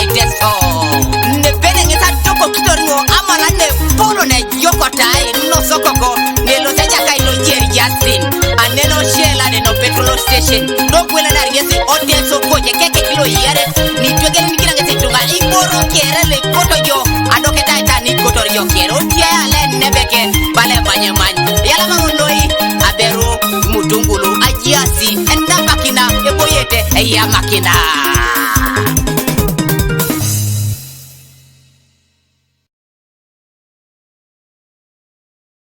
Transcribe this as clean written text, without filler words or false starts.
deso ne bene ngeta toko kitorno amana ne polo ne yokotai no sokoko ne lo teja kai lo Yasin aneno shela ne no petrol station no kwela na ngesi hotel so koje keke kilo yare ni twege ni kila ngeti tunga iboro kere le koto yo adoke taita ni koto yo kero tia ale nebeke bale banyeman yala mangondoi aberu mutungulu ajiasi enda makina eboyete eya makina